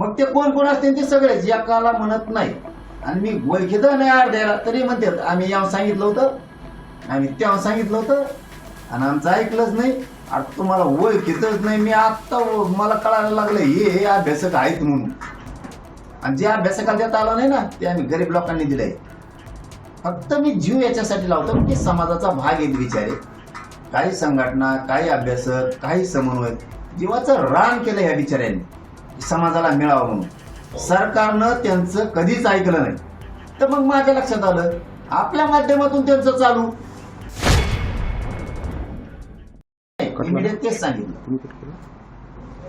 मग ते कोण कोण असते ते सगळेच एकाला म्हणत नाही. आणि मी ओळखीत नाही अर्ध्याला तरी म्हणतात आम्ही यावं सांगितलं होतं, आम्ही तेव्हा सांगितलं होतं आणि आमचं ऐकलंच नाही. आता तुम्हाला ओळखीतच नाही. मी आत्ता मला कळायला लागलं हे अभ्यासक आहेत म्हणून. आणि जे अभ्यासकाला देता आलं नाही ना ते आम्ही गरीब लोकांनी दिलंय. फक्त मी जीव याच्यासाठी लावतो की समाजाचा भाग आहेत बिचारे. काही संघटना, काही अभ्यासक, काही समन्वयक जीवाचं रान केलं ह्या बिचाऱ्यांनी समाजाला मिळावं म्हणून. सरकारनं त्यांचं कधीच ऐकलं नाही. तर मग माझ्या लक्षात आलं आपल्या माध्यमातून त्यांचं चालू. मीडियात तेच सांगितलं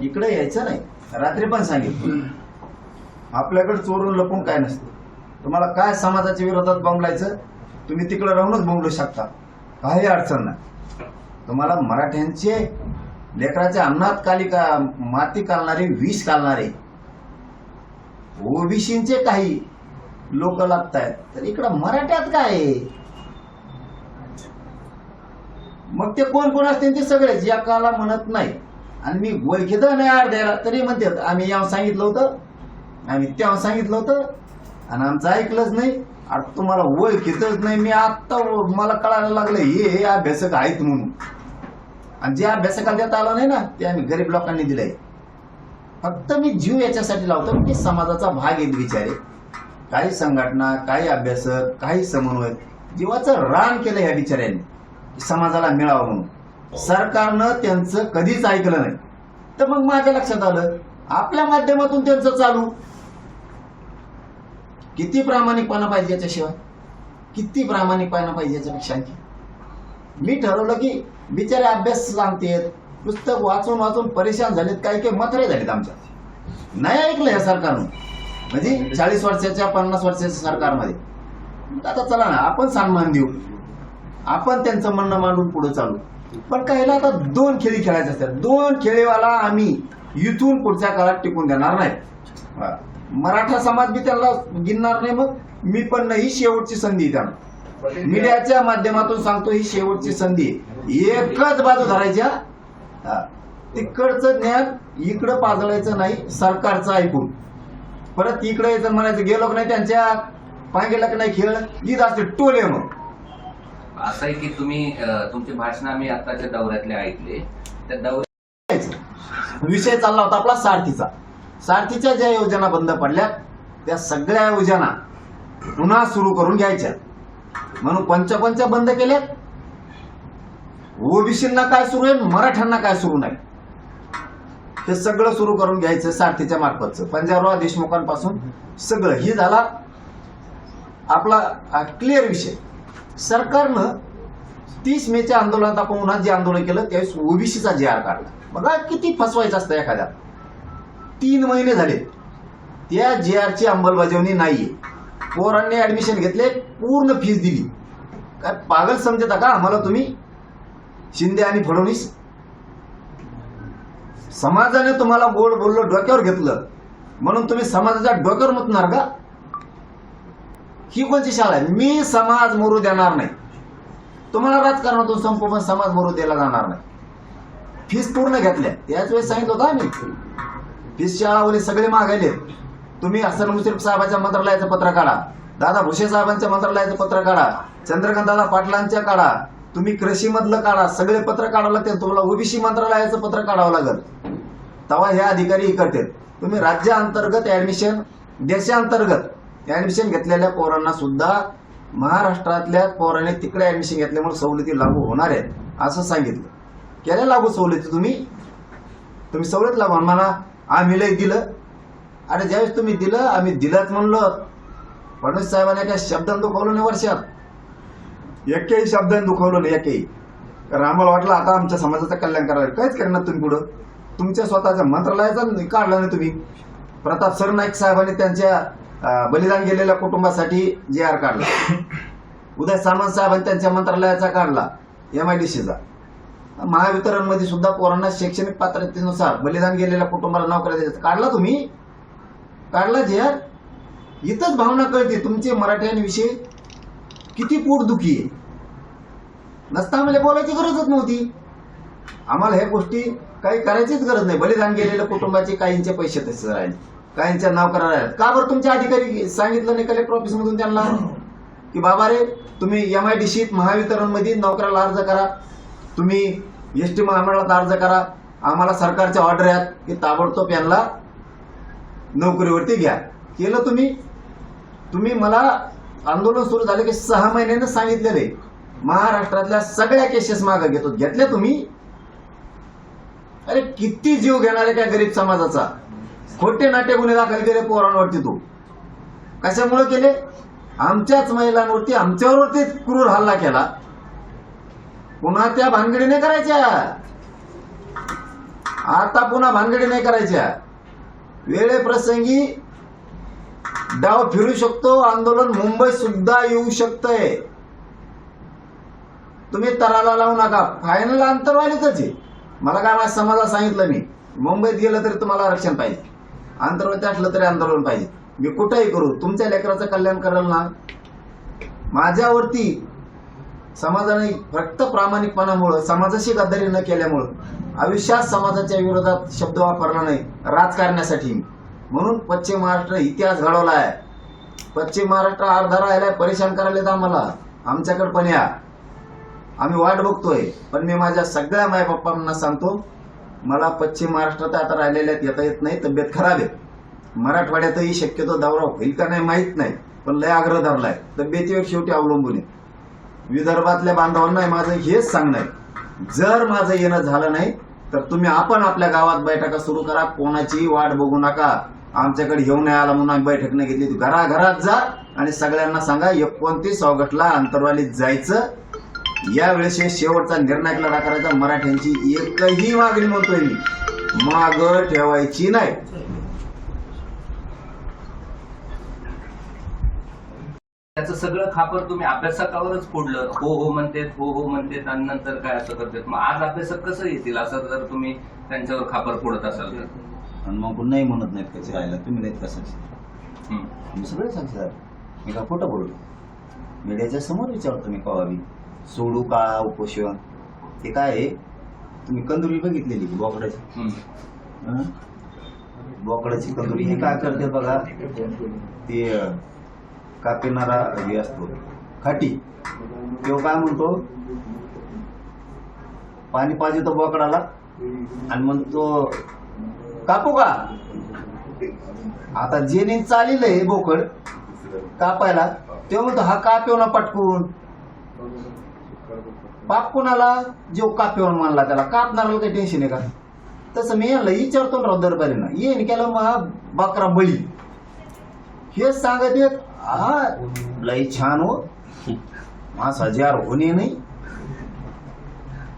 इकडे यायचं नाही. रात्री पण सांगितलं आपल्याकडे चोरून लपून काय नसतं. तुम्हाला काय समाजाच्या विरोधात बोंबलायचं तुम्ही तिकडे राहूनच बोंबलू शकता, काही अडचण नाही. तुम्हाला मराठ्यांचे लेकराच्या अन्नात माती कालणारे, विष कालणारे ओबीसींचे काही लोक लागतायत तर इकडं मराठ्यात काय आहे? मग ते कोण कोण असते ते सगळेच एकाला म्हणत नाही. आणि मी ओळखीत नाही अर्ध्याला तरी म्हणतात आम्ही यावं सांगितलं होतं, आम्ही तेव्हा सांगितलं होतं आणि आमचं ऐकलंच नाही. आता तुम्हाला ओळखीतच नाही. मी आत्ता मला कळायला लागलं हे अभ्यासक आहेत म्हणून. आणि जे अभ्यासकाला देता आलं नाही ना ते आम्ही गरीब लोकांनी दिलंय. फक्त मी जीव याच्यासाठी लावतो की समाजाचा भाग आहेत बिचारे. काही संघटना, काही अभ्यासक, काही समन्वयक जीवाचं रान केलं ह्या बिचाऱ्यांनी समाजाला मिळावं म्हणून. सरकारनं त्यांचं कधीच ऐकलं नाही. तर मग माझ्या लक्षात आलं आपल्या माध्यमातून त्यांचं चालू. किती प्रामाणिकपणा पाहिजे याच्याशिवाय, किती प्रामाणिकपणा पाहिजे याच्यापेक्षा आणखी. मी ठरवलं की बिचारे अभ्यास सांगतेत, पुस्तक वाचून वाचून परेशान झालेत, काही काही मथरे झालेत आमच्या. नाही ऐकलं या सरकारनं. म्हणजे 40 वर्षाच्या 50 वर्षाच्या सरकारमध्ये. आता चला ना आपण सन्मान देऊ, आपण त्यांचं म्हणणं मांडून पुढे चालू. पण काहीला आता 2 खेळी खेळायचे असतात. 2 खेळीवाला आम्ही इथून पुढच्या काळात टिकून देणार नाही. मराठा समाज बी त्यांना गिनणार नाही. मग मी पण नाही. ही शेवटची संधी त्यांना मीडियाच्या माध्यमातून सांगतो, ही शेवटची संधी. एकच बाजू धरायच्या, तिकडचं ज्ञान इकडं पाजळायचं नाही. सरकारचं ऐकून परत इकडे यायचं म्हणायचं गेलो नाही त्यांच्या पाय गेला की नाही खेळ ईद असते टोले. मग असं आहे की तुम्ही तुमचे भाषण आम्ही आताच्या दौऱ्यातले ऐकले. त्या दौऱ्यात विषय चालला होता आपला सारथीचा. सारथीच्या ज्या योजना बंद पडल्या त्या सगळ्या योजना पुन्हा सुरू करून घ्यायच्या म्हणून पंच बंद केल्यात. ओबीसींना काय सुरू आहे, मराठ्यांना काय सुरू नाही, ते सगळं सुरू करून घ्यायचं सारथीच्या मार्फतचं. पंजाबराव देशमुखांपासून सगळं ही झाला आपला क्लिअर विषय. सरकारनं 30 मेच्या आंदोलनात आपण उन्हात जे आंदोलन केलं त्यावेळेस ओबीसीचा JR काढला. बघा किती फसवायचं असतं एखाद्या. 3 महिने झाले त्या JRची अंमलबजावणी नाहीये. पोरांनी ऍडमिशन घेतले, पूर्ण फीस दिली. काय पागल समजता का आम्हाला तुम्ही? शिंदे आणि फडणवीस. समाजाने तुम्हाला गोड बोललं, डोक्यावर घेतलं म्हणून तुम्ही समाजाच्या डोक्यावर मुतणार का? ही कोणती शाळा आहे? मी समाज मरू देणार नाही. तुम्हाला राजकारणातून संपूर्ण समाज मरू द्यायला जाणार नाही. फीस पूर्ण घेतल्या. त्याच वेळेस सांगितलं होतं आम्ही फीस शाळावाले सगळे मागायले. तुम्ही हसन मुश्रीफ साहेबांच्या मंत्रालयाचं पत्र काढा, दादा भुसे साहेबांच्या मंत्रालयाचं पत्र काढा, चंद्रकांत दादा पाटलांच्या काढा, तुम्ही कृषी मधलं काढा, सगळे पत्र काढावं लागते. तुम्हाला ओबीसी मंत्रालयाचं पत्र काढावं लागेल. तेव्हा हे अधिकारी करते. तुम्ही राज्याअंतर्गत ऍडमिशन, देशांतर्गत ऍडमिशन घेतलेल्या पोरांना सुद्धा महाराष्ट्रातल्या पोरांनी तिकडे ऍडमिशन घेतल्यामुळे सवलती लागू होणार आहेत असं सांगितलं. केल्या लागू सवलती? तुम्ही सवलत लागू म्हणा आम्ही लय दिलं. अरे ज्यावेळेस तुम्ही दिलं आम्ही दिलंच म्हणलं. फडणवीस साहेबांनी एका शब्दांत दुखवलं नाही वर्षात, एकही शब्दांत दुखवलं नाही एकही. कारण आम्हाला वाटलं आता आमच्या समाजाचं कल्याण करायला काहीच करणार तुम्ही पुढं. तुमच्या स्वतःच्या मंत्रालयाचा काढला नाही तुम्ही. प्रताप सरनाईक साहेबांनी त्यांच्या बलिदान गेलेल्या कुटुंबासाठी JR काढला. उदय सामंत साहेबांनी त्यांच्या मंत्रालयाचा काढला, MIDCचा. महावितरण मध्ये सुद्धा पोरांना शैक्षणिक पात्रतेनुसार बलिदान गेलेल्या कुटुंबाला नोकऱ्या द्यायचं काढला. तुम्ही काढला JR. इथंच भावना कळते तुमची मराठ्यांविषयी किती पोटदुखी आहे. नसता आम्हाला बोलायची गरजच नव्हती. आम्हाला ह्या गोष्टी काही करायचीच गरज नाही. बलिदान गेलेल्या कुटुंबाचे काहींचे पैसे तसे राहिले. काहींच्या नोकऱ्या आहेत. का बरं तुमचे अधिकारी सांगितलं नाही कलेक्टर ऑफिस मधून त्यांना की बाबा रे तुम्ही MIDC महावितरण मध्ये नोकऱ्याला अर्ज करा, तुम्ही ST महामंडळात अर्ज करा, आम्हाला सरकारच्या ऑर्डर आहेत की ताबडतोब यांना नोकरीवरती घ्या. केलं तुम्ही मला आंदोलन सुरू झाले की 6 महिन्यानं सांगितलेले महाराष्ट्रातल्या सगळ्या केसेस मागे घेतो. घेतल्या तुम्ही? अरे किती जीव घेणारे काय गरीब समाजाचा. खोटे नाट्य गुन्हे दाखल केले पोरांवरती. तू कशामुळे केले? आमच्याच महिलांवरती आमच्यावरती क्रूर हल्ला केला. पुन्हा त्या भानगडी नाही करायच्या. आता पुन्हा भानगडी नाही करायच्या. वेळेप्रसंगी डाव फिरू शकतो. आंदोलन मुंबईत सुद्धा येऊ शकतंय. तुम्ही तराला लावू नका. फायनल आंतरवालीच आहे. मला काय माझ्या समाजाला सांगितलं मी मुंबईत गेलं तरी तुम्हाला आरक्षण पाहिजे, आंतरवालीत असलं तरी आंदोलन पाहिजे. मी कुठेही करू तुमच्या लेकराचं कल्याण करेल ना. माझ्यावरती समाजाने फक्त प्रामाणिकपणामुळं समाजाशी गद्दारी न केल्यामुळं आयुष्यात समाजाच्या विरोधात शब्द वापरला नाही राजकारणासाठी. म्हणून पश्चिम महाराष्ट्र इतिहास घडवला आहे. पश्चिम महाराष्ट्र अर्धा राहिलाय, परेशान करायला आम्हाला. आमच्याकडे पण या, आम्ही वाट बघतोय. पण मी माझ्या सगळ्या मायबापांना सांगतो मला पश्चिम महाराष्ट्रात आता राहिलेल्यात येता येत नाही, तब्येत खराब आहे. मराठवाड्यातही शक्यतो दौरा होईल का नाही माहित नाही, पण लय आग्रह धरलाय. तब्येतीवर शेवटी अवलंबून आहे. विदर्भातल्या बांधवांना माझं हेच सांगणं आहे, जर माझं येणं झालं नाही तर तुम्ही आपण आपल्या गावात बैठका सुरू करा. कोणाची वाट बघू नका. आमच्याकडे घेऊन नाही आला म्हणून आम्ही बैठक नाही घेतली. घराघरात जा आणि सगळ्यांना सांगा 29 ऑगस्टला आंतरवालीत जायचं. यावेळेस शेवटचा निर्णायक लढा करायचा. मराठ्यांची एकही मागणी म्हणतोय मी माग ठेवायची नाही. त्याचं सगळं खापर तुम्ही अभ्यासकावरच फोडलं. हो म्हणतेत आणि नंतर काय असं करतात. मग आज अभ्यासक कसं येतील असं जर तुम्ही त्यांच्यावर खापर फोडत असाल तर? आणि मग नाही म्हणत नाहीत कसे राहिला तुम्ही नाहीत कसं. मी सगळे सांगतो मी का खोटं बोलतो. मीडियाच्या समोर विचारतो मी कवावी सोडू का उपोषण. ते काय आहे, तुम्ही कंदुरी बघितलेली बोकडाची, बोकडाची कंदुरी. हे काय करते बघा, ते कापिणारा हे असतो खाटी, तो काय म्हणतो पाणी पाहिजे तो बोकडाला आणि म्हणतो कापू का. आता जेने चाललेलं आहे बोकड कापायला, तो म्हणतो हा कापेव ना पटकून. पाप कोणाला? जो कापेवर मानला त्याला. कापणाऱ्याला काही टेन्शन आहे का? तसं मी याला विचारतो ना दरबारीना, येईन केलं मग बकरा बळी. हे सांगत येत हा लई छान हो, 5000 होणे नाही.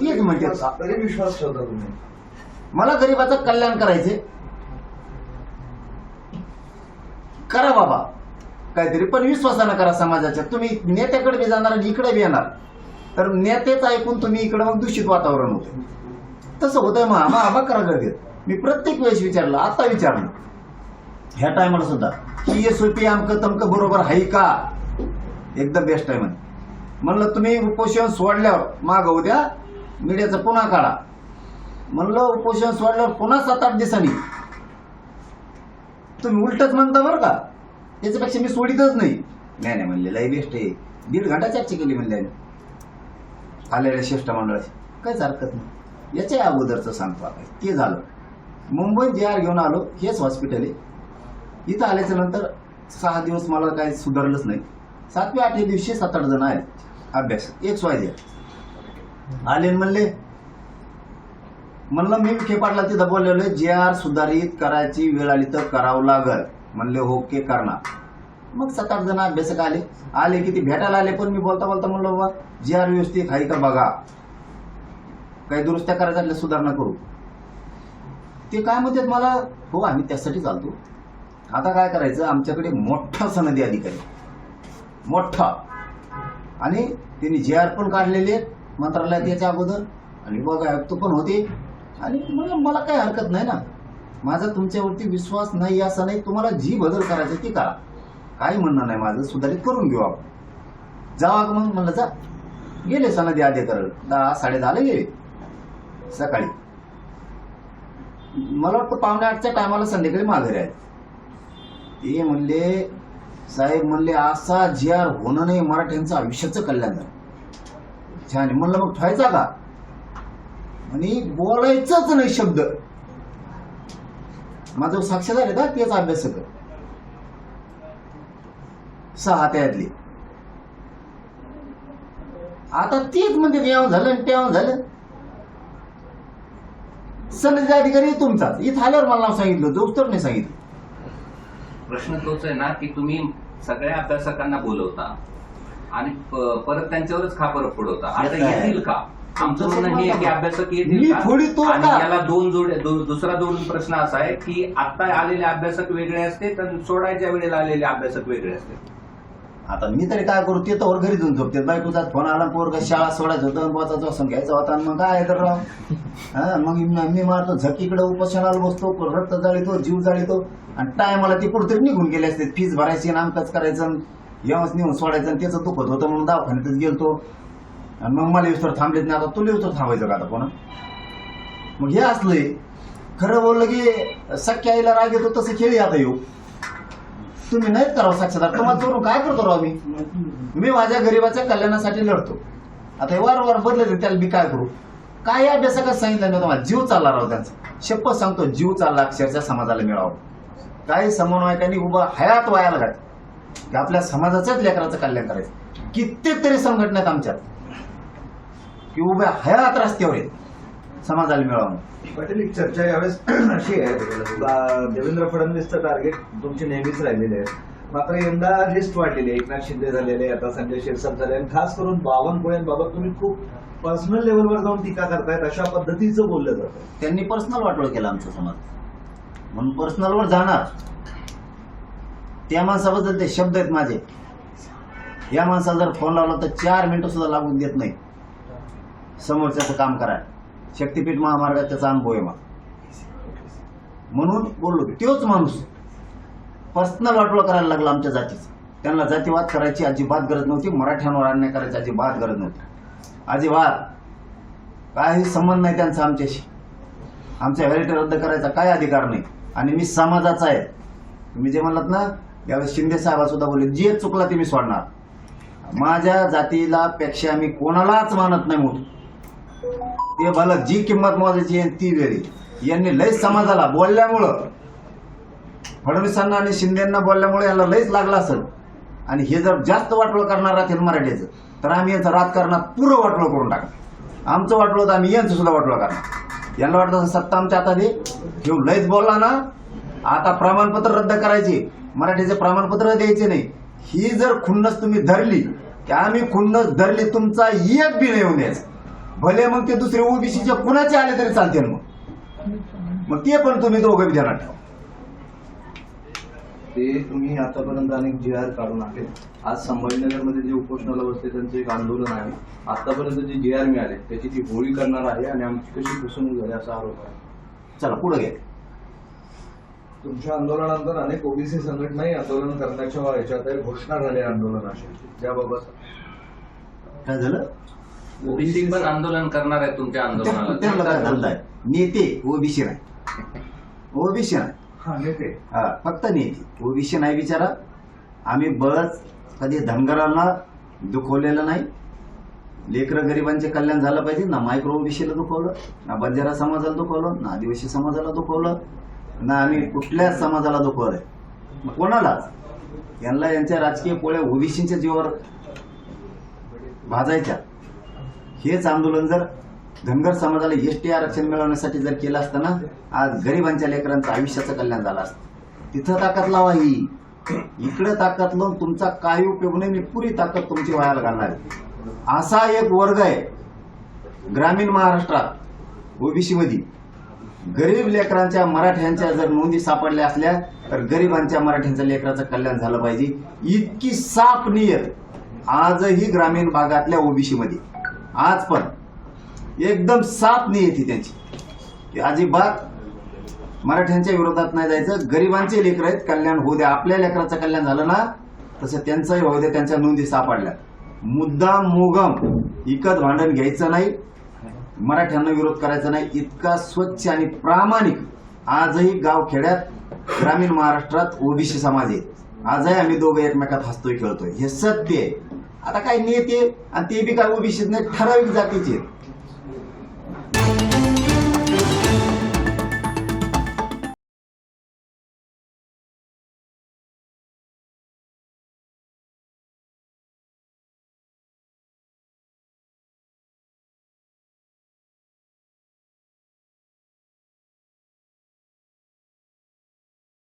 तेच म्हणते विश्वास ठेवता तुम्ही. मला गरीबाचं कल्याण करायचे. करा बाबा काहीतरी, पण विश्वासानं करा समाजाच्या. तुम्ही नेत्याकडे बी जाणार आणि इकडे बी येणार तर नेतेच ऐकून तुम्ही इकडे मग दूषित वातावरण होतं. तसं होतंय. मग करा गर्दीत. मी प्रत्येक वेळेस विचारलं, आता विचारलं ह्या टायमाला सुद्धा की SOP आमकं तमकं बरोबर आहे का. एकदम बेस्ट आहे म्हणलं तुम्ही उपोषण सोडल्यावर माग उद्या मीडियाचं पुन्हा काढा. म्हणलं उपोषण सोडल्यावर पुन्हा 7-8 दिवसांनी तुम्ही उलटच म्हणता बरं का. त्याच्यापेक्षा मी सोडितच नाही. नाही म्हणले लई बेस्ट आहे. 1.5 घंटा चर्चा केली म्हणले आलेल्या शिष्टमंडळाची. काहीच हरकत नाही. याच्या अगोदरचं सांगतो आता. ते झालं मुंबईत JR घेऊन आलो. हेच हॉस्पिटल आहे. इथं आल्याच्या नंतर 6 दिवस मला काही सुधारलंच नाही. 7व्या-8व्या दिवशी 7-8 जण आहेत अभ्यास XYZ आले. म्हणलं मी विखे पाटला तिथं बोललेलो JR सुधारित करायची वेळ आली तर करावं लागल. म्हणले ओके करणार. मग 7-8 जण अभ्यासक आले की ते भेटायला आले. पण मी बोलता म्हणलं बाबा JR व्यवस्थित आहे का बघा, काही दुरुस्त्या करायच्या सुधारणा करू. ते काय म्हणतात मला, हो आम्ही त्यासाठी चालतो. आता काय करायचं, आमच्याकडे मोठा सनदी अधिकारी मोठा, आणि त्यांनी JR पण काढलेले मंत्रालयात याच्या अगोदर, आणि बघा आयुक्त पण होते. आणि मला काही हरकत नाही ना. माझा तुमच्यावरती विश्वास नाही असं नाही. तुम्हाला जी बदल करायचं ती करा, काही म्हणणं नाही माझं. सुधारित करून घेऊ आपण. जावा मग म्हणलं जा. गेले सनदी अधिकारी 10-10:30 गेले सकाळी. मला वाटतं 7:45च्या टायमाला संध्याकाळी माघारी आहेत. ते म्हणले, साहेब म्हणले असा जी आर होणं नाही, मराठ्यांचं आयुष्याचं कल्याण झालं. छान. म्हणलं मग ठेवायचा का? आणि बोलायचंच नाही शब्द. माझं साक्ष झाले का तेच अभ्यासक 6 त्यातले. आता तेच म्हणजे तेव्हा झालं आणि तेव्हा झालं. सनदी अधिकारी तुमचाच. इथं आल्यावर मला नाव सांगितलं, जो तर नाही सांगितलं. प्रश्न तोच आहे ना की तुम्ही सगळ्या अभ्यासकांना बोलवता आणि परत त्यांच्यावरच खापर फोडवता. आता येत आहे. येतील का? आमचं म्हणणं हे आहे की अभ्यासक मी येतील का? थोडी तो आणि का? याला दुसरा जोडून प्रश्न असा आहे की आता आलेले अभ्यासक वेगळे असते तर सोडायच्या वेळेला आलेले अभ्यासक वेगळे असते. आता मी तरी काय करू? ते तर घरी जाऊन झोपते. बायकोचा फोन आला, पोरगा शाळा सोडायचं होतं, पोचाचा वासन घ्यायचा होता, आणि मग काय तर राव. मग मी मारतो झकीकडे, उपोषणाला बसतो, रक्त जाळीतो, जीव जाळीतो, आणि टायमाला ती कुठेतरी निघून गेले असते. फीस भरायची, नामकाच करायचं, यावंच नेऊन सोडायचं, आणि त्याचं दुखत होतं म्हणून दवाखान्यातच गेलतो. आणि मग मला युस्तर थांबलेत नाही. आता तुला युस्तर थांबायचं का आता पुन्हा? मग हे असलंय. खरं बोललं की सख्या आईला राग येतो तसं खेळी आता येऊ. तुम्ही नाहीत करावं साक्षीदार. तुम्हाला चोरून काय करतो राव मी माझ्या गरीबाच्या कल्याणासाठी लढतो. आता हे वारंवार बदलले, त्याला मी काय करू? काय अभ्यासकात सांगितलं नाही तुम्हाला? जीव चालला राव त्यांचा. शपथ सांगतो, जीव चालला अक्षरशः समाजाला मिळावं. काही समन्वयकांनी उभा हयात वायाला घात की आपल्या समाजाच्याच लेकराचं कल्याण करायचं. कित्येक तरी संघटनेत आमच्यात की उभ्या हयात रस्त्यावर आहेत समाजाला मिळावं. पाटील, एक चर्चा यावेळेस अशी आहे, देवेंद्र फडणवीसचं टार्गेट तुमचे नेहमीच राहिलेले आहे. मात्र यंदा लिस्ट वाढलेली आहे. एकनाथ शिंदे झालेले, आता संजय शिरसाट झाले, आणि खास करून बावनकुळेंबाबत तुम्ही खूप पर्सनल लेवलवर जाऊन टीका करतायत, अशा पद्धतीचं बोललं जातं. त्यांनी पर्सनल वाटोळ केला आमचा समाज, म्हणून पर्सनलवर जाणार. त्या माणसाबद्दल ते शब्द आहेत माझे. या माणसाला जर फोन लावला तर 4 मिनिटं सुद्धा लागून देत नाही समोरच्याचं काम करायला. शक्तीपीठ महामार्गात त्याचा अनुभव आहे मला, म्हणून बोललो. तोच माणूस पर्सनल वाटोळ करायला लागला आमच्या जातीचं. त्यांना जातीवाद करायची अजिबात गरज नव्हती. मराठ्यांवर अन्याय करायची अजिबात गरज नव्हती. अजिबात काही संबंध नाही त्यांचा आमच्याशी. आमच्या व्हॅलिटी रद्द करायचा काय अधिकार नाही. आणि मी समाजाचा आहे. तुम्ही जे म्हणलात ना, यावेळेस शिंदे साहेब सुद्धा बोलले, जे चुकला ते मी सोडणार. माझ्या जातीला पेक्षा मी कोणालाच मानत नाही मोठं. ते भलं जी किंमत मोजायची आहे ती वेळी. यांनी लयच समाजाला बोलल्यामुळं, फडणवीसांना आणि शिंदेना बोलल्यामुळे यांना लयच लागला असेल. आणि हे जर जास्त वाटोळ करणार राहतील मराठीचं, तर आम्ही यांचं राजकारणात पुरं वाटोळ करून टाकणार. आमचं वाटोळ तर आम्ही यांचं सुद्धा वाटोळ करणार. यांना वाटतं सत्ता आमच्या हातात आहे, घेऊन लयच बोलला ना, आता प्रमाणपत्र रद्द करायचे, मराठीचे प्रमाणपत्र द्यायचे नाही. ही जर खुन्नस तुम्ही धरली, की आम्ही खुन्नस धरली, तुमचा एक बी नाही होऊन द्यायचा. भले मग ते दुसरे ओबीसीचे कुणाचे आले तरी चालते. मग ते पण तुम्ही दोघं ध्यानात ठेवा. ते तुम्ही आतापर्यंत अनेक GR काढून आले. आज संभाजीनगरमध्ये जे उपोषणाला बसले त्यांचं एक आंदोलन आहे. आतापर्यंत जे GR मिळाले त्याची ती होळी करणार आहे आणि आमची कशी फसवणूक झाली असा आरोप आहे. चला पुढे घ्या. तुमच्या आंदोलनानंतर अनेक ओबीसी संघटनाही आंदोलन करण्याच्या ह्याच्यात आहे. घोषणा झाली आंदोलनाची, त्याबाबत काय झालं? ओबीसी पण आंदोलन करणार आहे तुमच्या त्यांना काय आंदोलनाला. धंदा आहे? नेते ओबीसी नाही. ओबीसी नाही, नेते फक्त नेते. ओबीसी नाही बिचारा. आम्ही बळच कधी धनगरांना दुखवलेलं नाही. लेकरं गरिबांचे कल्याण झालं पाहिजे ना. मायक्रो ओबीसीला दुखवलं ना, बंजारा समाजाला दुखवलं ना, आदिवासी समाजाला दुखवलं ना, आम्ही कुठल्याच समाजाला दुखवलंय. मग कोणालाच. यांना यांच्या राजकीय पोळ्या ओबीसीच्या जीवावर भाजायच्या. हेच आंदोलन जर धनगर समाजाला एसटी आरक्षण मिळवण्यासाठी जर केलं असतं ना, आज गरिबांच्या लेकरांचं आयुष्याचं कल्याण झालं असतं. तिथं ताकद लावा. ही इकडे ताकद लावून तुमचा काही उपयोग नाही. मी पुरी ताकद तुमची वायाला घालणार आहे. असा एक वर्ग आहे ग्रामीण महाराष्ट्रात ओबीसी मध्ये. गरीब लेकरांच्या मराठ्यांच्या जर नोंदी सापडल्या असल्या तर गरिबांच्या मराठ्यांच्या लेकराचं कल्याण झालं पाहिजे. इतकी साफ नियत आजही ग्रामीण भागातल्या ओबीसी मध्ये. आज पण एकदम साफ नियती त्यांची की अजिबात मराठ्यांच्या विरोधात नाही जायचं. गरिबांचे लेकर आहेत, कल्याण होऊ द्या. आपल्या लेकराचं कल्याण झालं ना, तसं त्यांचंही होऊ द्या. त्यांच्या नोंदी सापडल्या. मुद्दाम मोगम इकत भांडण घ्यायचं नाही, मराठ्यांना विरोध करायचा नाही. इतका स्वच्छ आणि प्रामाणिक आजही गावखेड्यात ग्रामीण महाराष्ट्रात ओबीसी समाज आहे. आजही आम्ही दोघं एकमेकात हसतोय खेळतोय, हे सत्य आहे. आता काय नेते आणि ते बी काय ओबीसी नाही, ठराविक जातीचे आहेत.